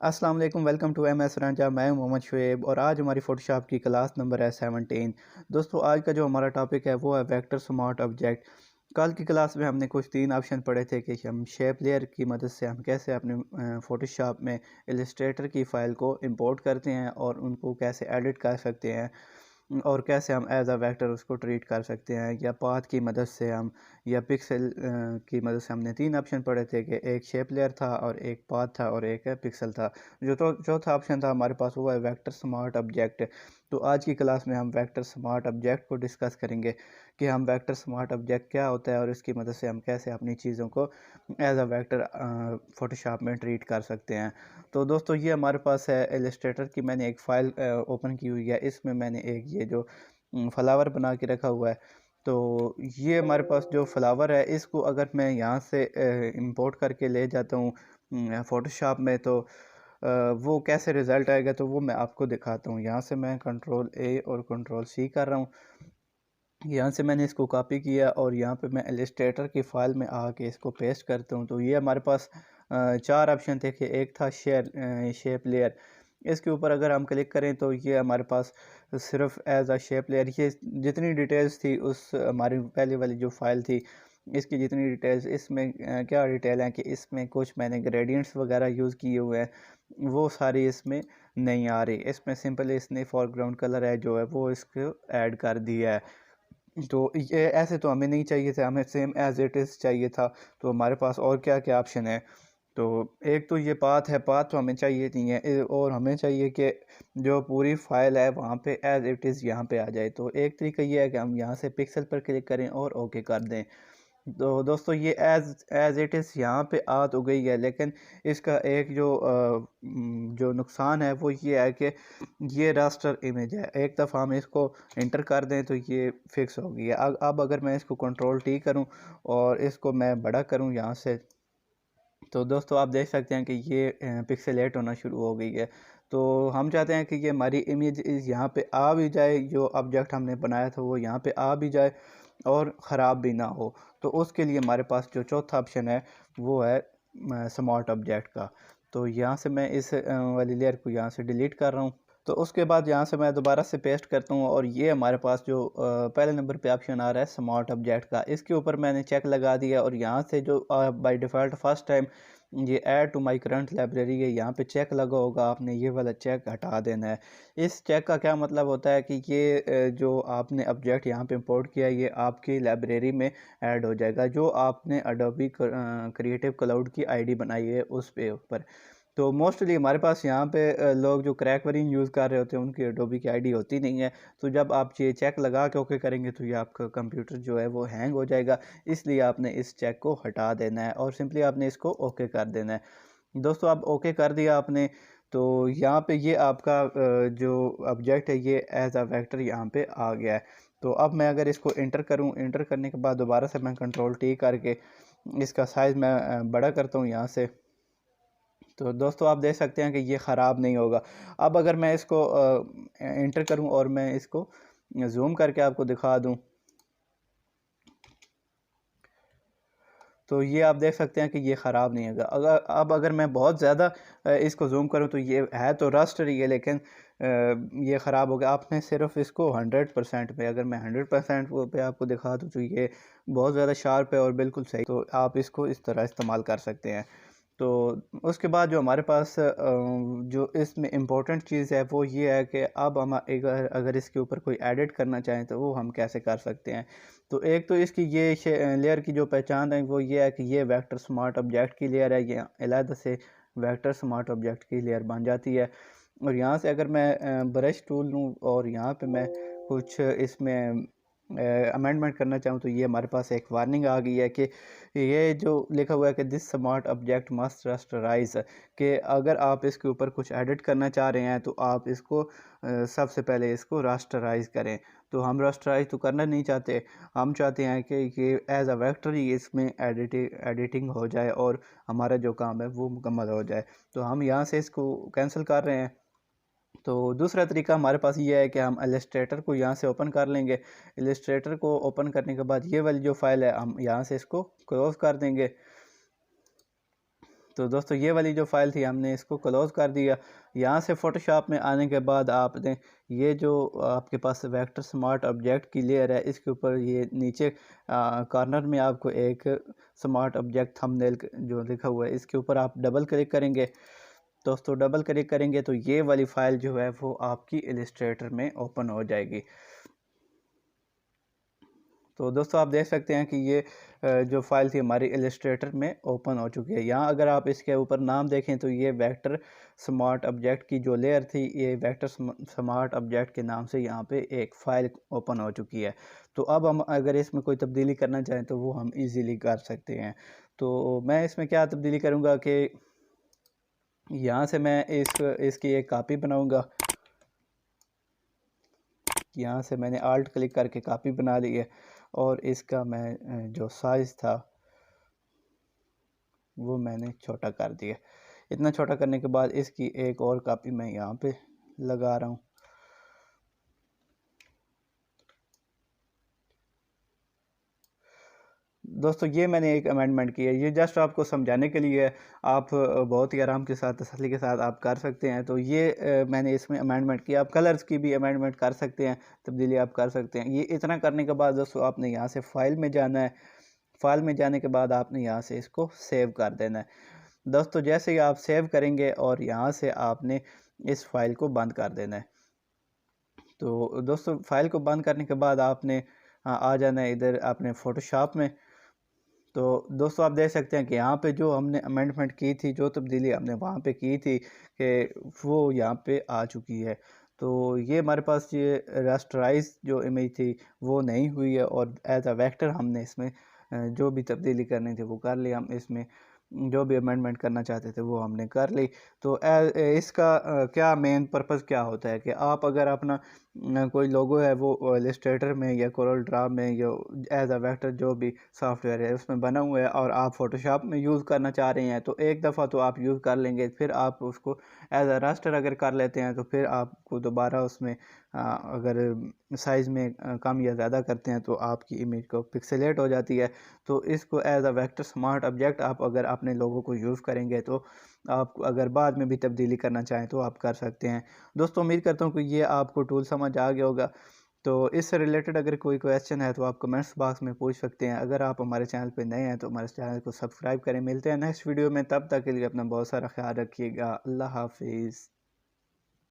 अस्सलाम वालेकुम, welcome to M S रंजा। मैं हूं मोहम्मद शुएब और आज हमारी फ़ोटोशॉप की क्लास नंबर है 17। दोस्तों, आज का जो हमारा टॉपिक है वो है वेक्टर स्मार्ट ऑब्जेक्ट। कल की क्लास में हमने कुछ 3 ऑप्शन पढ़े थे कि हम शेप लेयर की मदद से हम कैसे अपने फ़ोटोशॉप में इलस्ट्रेटर की फ़ाइल को इंपोर्ट करते हैं और उनको कैसे एडिट कर सकते हैं और कैसे हम एज अ वेक्टर उसको ट्रीट कर सकते हैं, या पाथ की मदद से हम, या पिक्सल की मदद से। हमने 3 ऑप्शन पढ़े थे कि एक शेप लेयर था और एक पाथ था और एक पिक्सल था। जो तो चौथा ऑप्शन था हमारे पास वो है वेक्टर स्मार्ट ऑब्जेक्ट। तो आज की क्लास में हम वेक्टर स्मार्ट ऑब्जेक्ट को डिस्कस करेंगे कि हम वेक्टर स्मार्ट ऑब्जेक्ट क्या होता है और इसकी मदद से हम कैसे अपनी चीज़ों को एज अ वेक्टर फ़ोटोशॉप में ट्रीट कर सकते हैं। तो दोस्तों, ये हमारे पास है इलस्ट्रेटर की मैंने एक फ़ाइल ओपन की हुई है। इसमें मैंने एक ये जो फ्लावर बना के रखा हुआ है। तो ये हमारे पास जो फ्लावर है, इसको अगर मैं यहाँ से इंपोर्ट करके ले जाता हूँ फ़ोटोशॉप में, तो वो कैसे रिज़ल्ट आएगा तो वो मैं आपको दिखाता हूँ। यहाँ से मैं कंट्रोल ए और कंट्रोल सी कर रहा हूँ। यहाँ से मैंने इसको कॉपी किया और यहाँ पे मैं इलस्ट्रेटर की फ़ाइल में आके इसको पेस्ट करता हूँ। तो ये हमारे पास 4 ऑप्शन थे कि एक था शेप लेयर। इसके ऊपर अगर हम क्लिक करें तो ये हमारे पास सिर्फ एज अ शेप लेयर, ये जितनी डिटेल्स थी उस हमारी पहले वाली जो फ़ाइल थी, इसकी जितनी डिटेल्स इसमें क्या डिटेल हैं कि इसमें कुछ मैंने ग्रेडियंट्स वगैरह यूज़ किए हुए हैं, वो सारी इसमें नहीं आ रही। इसमें सिंपली इसने फोरग्राउंड कलर है जो है वो इसको ऐड कर दिया है। तो ये ऐसे तो हमें नहीं चाहिए था, हमें सेम एज़ इट इज़ चाहिए था। तो हमारे पास और क्या-क्या ऑप्शन है? तो एक तो ये पाथ है, पाथ तो हमें चाहिए नहीं है, और हमें चाहिए कि जो पूरी फ़ाइल है वहाँ पे एज़ इट इज़ यहाँ पे आ जाए। तो एक तरीका ये है कि हम यहाँ से पिक्सल पर क्लिक करें और ओके कर दें। तो दोस्तों, ये एज़ इट इज़ यहाँ पे आ तो गई है, लेकिन इसका एक जो नुकसान है वो ये है कि ये रास्टर इमेज है। एक दफ़ा हम इसको इंटर कर दें तो ये फ़िक्स हो गई है। अब अगर मैं इसको कंट्रोल टी करूँ और इसको मैं बड़ा करूँ यहाँ से, तो दोस्तों आप देख सकते हैं कि ये पिक्सेलेट होना शुरू हो गई है। तो हम चाहते हैं कि ये हमारी इमेज इस यहाँ पे आ भी जाए, जो ऑब्जेक्ट हमने बनाया था वो यहाँ पे आ भी जाए और ख़राब भी ना हो। तो उसके लिए हमारे पास जो चौथा ऑप्शन है वो है स्मार्ट ऑब्जेक्ट का। तो यहाँ से मैं इस वाली लेयर को यहाँ से डिलीट कर रहा हूँ। तो उसके बाद यहाँ से मैं दोबारा से पेस्ट करता हूँ और ये हमारे पास जो पहले नंबर पे ऑप्शन आ रहा है स्मार्ट ऑब्जेक्ट का, इसके ऊपर मैंने चेक लगा दिया और यहाँ से जो बाय डिफ़ॉल्ट फर्स्ट टाइम ये add to my current library है, यहाँ पे चेक लगा होगा, आपने ये वाला चेक हटा देना है। इस चेक का क्या मतलब होता है कि ये जो आपने ऑब्जेक्ट यहाँ पे इंपोर्ट किया है ये आपकी लाइब्रेरी में ऐड हो जाएगा, जो आपने अडोबी क्रिएटिव क्लाउड की आईडी बनाई है उस पे ऊपर। तो मोस्टली हमारे पास यहाँ पे लोग जो क्रैक वेरिएंट यूज़ कर रहे होते हैं उनकी एडोबी की आईडी होती नहीं है। तो जब आप ये चेक लगा के ओके करेंगे तो ये आपका कंप्यूटर जो है वो हैंग हो जाएगा। इसलिए आपने इस चेक को हटा देना है और सिंपली आपने इसको ओके कर देना है। दोस्तों, अब ओके कर दिया आपने, तो यहाँ पे ये आपका जो ऑब्जेक्ट है ये एज अ वेक्टर यहाँ पे आ गया है। तो अब मैं अगर इसको इंटर करूँ, इंटर करने के बाद दोबारा से मैं कंट्रोल टी करके इसका साइज़ मैं बड़ा करता हूँ यहाँ से। तो दोस्तों, आप देख सकते हैं कि ये ख़राब नहीं होगा। अब अगर मैं इसको एंटर करूं और मैं इसको ज़ूम करके आपको दिखा दूं, तो ये आप देख सकते हैं कि ये ख़राब नहीं होगा। अगर मैं बहुत ज़्यादा इसको ज़ूम करूं तो ये है तो रस्ट रही है, लेकिन ये ख़राब हो गया। आपने सिर्फ इसको 100% पे, अगर मैं 100% वो पे आपको दिखा दूं तो ये बहुत ज़्यादा शार्प है और बिल्कुल सही। तो आप इसको इस तरह इस्तेमाल कर सकते हैं। तो उसके बाद जो हमारे पास जो इसमें इम्पोर्टेंट चीज़ है वो ये है कि अब हम अगर इसके ऊपर कोई एडिट करना चाहें तो वो हम कैसे कर सकते हैं। तो एक तो इसकी ये लेयर की जो पहचान है वो ये है कि ये वेक्टर स्मार्ट ऑब्जेक्ट की लेयर है। ये अलग से वेक्टर स्मार्ट ऑब्जेक्ट की लेयर बन जाती है। और यहाँ से अगर मैं ब्रश टूल लूँ और यहाँ पे मैं कुछ इसमें अमेंडमेंट करना चाहूँ तो ये हमारे पास एक वार्निंग आ गई है कि ये जो लिखा हुआ है कि दिस स्मार्ट ऑब्जेक्ट मस्ट रस्टराइज, कि अगर आप इसके ऊपर कुछ एडिट करना चाह रहे हैं तो आप इसको सबसे पहले इसको रास्टराइज करें। तो हम रास्टराइज तो करना नहीं चाहते, हम चाहते हैं कि ये एज अ वेक्टर ही इसमें एडिटिंग हो जाए और हमारा जो काम है वो मुकम्मल हो जाए। तो हम यहाँ से इसको कैंसिल कर रहे हैं। तो दूसरा तरीका हमारे पास ये है कि हम इलस्ट्रेटर को यहाँ से ओपन कर लेंगे। इलस्ट्रेटर को ओपन करने के बाद ये वाली जो फाइल है हम यहाँ से इसको क्लोज कर देंगे। तो दोस्तों ये वाली जो फ़ाइल थी हमने इसको क्लोज़ कर दिया। यहाँ से फ़ोटोशॉप में आने के बाद आपने ये जो आपके पास वेक्टर स्मार्ट ऑब्जेक्ट की लेयर है, इसके ऊपर ये नीचे कॉर्नर में आपको एक स्मार्ट ऑब्जेक्ट थंबनेल जो लिखा हुआ है, इसके ऊपर आप डबल क्लिक करेंगे। दोस्तों डबल क्लिक करेंगे तो ये वाली फ़ाइल जो है वो आपकी इलस्ट्रेटर में ओपन हो जाएगी। तो दोस्तों आप देख सकते हैं कि ये जो फाइल थी हमारी इलस्ट्रेटर में ओपन हो चुकी है। यहाँ अगर आप इसके ऊपर नाम देखें तो ये वेक्टर स्मार्ट ऑब्जेक्ट की जो लेयर थी, ये वेक्टर स्मार्ट ऑब्जेक्ट के नाम से यहाँ पे एक फ़ाइल ओपन हो चुकी है। तो अब हम अगर इसमें कोई तब्दीली करना चाहें तो वो हम इजीली कर सकते हैं। तो मैं इसमें क्या तब्दीली करूँगा कि यहाँ से मैं इसकी एक कापी बनाऊँगा। यहाँ से मैंने आल्ट क्लिक करके कापी बना ली है और इसका मैं जो साइज़ था वो मैंने छोटा कर दिया। इतना छोटा करने के बाद इसकी एक और कापी मैं यहाँ पे लगा रहा हूँ। दोस्तों ये मैंने एक अमेंडमेंट की है, ये जस्ट आपको समझाने के लिए है। आप बहुत ही आराम के साथ तसल्ली के साथ आप कर सकते हैं। तो ये मैंने इसमें अमेंडमेंट किया। आप कलर्स की भी अमेंडमेंट कर सकते हैं, तब्दीली आप कर सकते हैं। ये इतना करने के बाद दोस्तों आपने यहाँ से फ़ाइल में जाना है। फ़ाइल में जाने के बाद आपने यहाँ से इसको सेव कर देना है। दोस्तों जैसे ही आप सेव करेंगे और यहाँ से आपने इस फ़ाइल को बंद कर देना है। तो दोस्तों फ़ाइल को बंद करने के बाद आपने आ जाना है इधर अपने फ़ोटोशॉप में। तो दोस्तों आप देख सकते हैं कि यहाँ पे जो हमने अमेंडमेंट की थी, जो तब्दीली हमने वहाँ पे की थी कि वो यहाँ पे आ चुकी है। तो ये हमारे पास ये रास्टराइज जो इमेज थी वो नहीं हुई है और एज अ वेक्टर हमने इसमें जो भी तब्दीली करनी थी वो कर ली। हम इसमें जो भी अमेंडमेंट करना चाहते थे वो हमने कर ली। तो इसका क्या मेन पर्पज़ क्या होता है कि आप अगर अपना कोई लोगो है वो इलस्ट्रेटर में या कोरल ड्रा में या एज अ वेक्टर जो भी सॉफ्टवेयर है उसमें बना हुआ है और आप फोटोशॉप में यूज़ करना चाह रहे हैं, तो एक दफ़ा तो आप यूज़ कर लेंगे, फिर आप उसको एज अ रास्टर अगर कर लेते हैं तो फिर आपको दोबारा उसमें अगर साइज़ में कम या ज़्यादा करते हैं तो आपकी इमेज को पिक्सेलेट हो जाती है। तो इसको as a vector smart object आप अगर अपने लोगों को यूज़ करेंगे तो आप अगर बाद में भी तब्दीली करना चाहें तो आप कर सकते हैं। दोस्तों उम्मीद करता हूँ कि ये आपको टूल समझ आ गया होगा। तो इससे रिलेटेड अगर कोई क्वेश्चन है तो आप कमेंट्स बॉक्स में पूछ सकते हैं। अगर आप हमारे चैनल पे नए हैं तो हमारे चैनल को सब्सक्राइब करें। मिलते हैं नेक्स्ट वीडियो में, तब तक के लिए अपना बहुत सारा ख्याल रखिएगा। अल्लाह हाफिज़।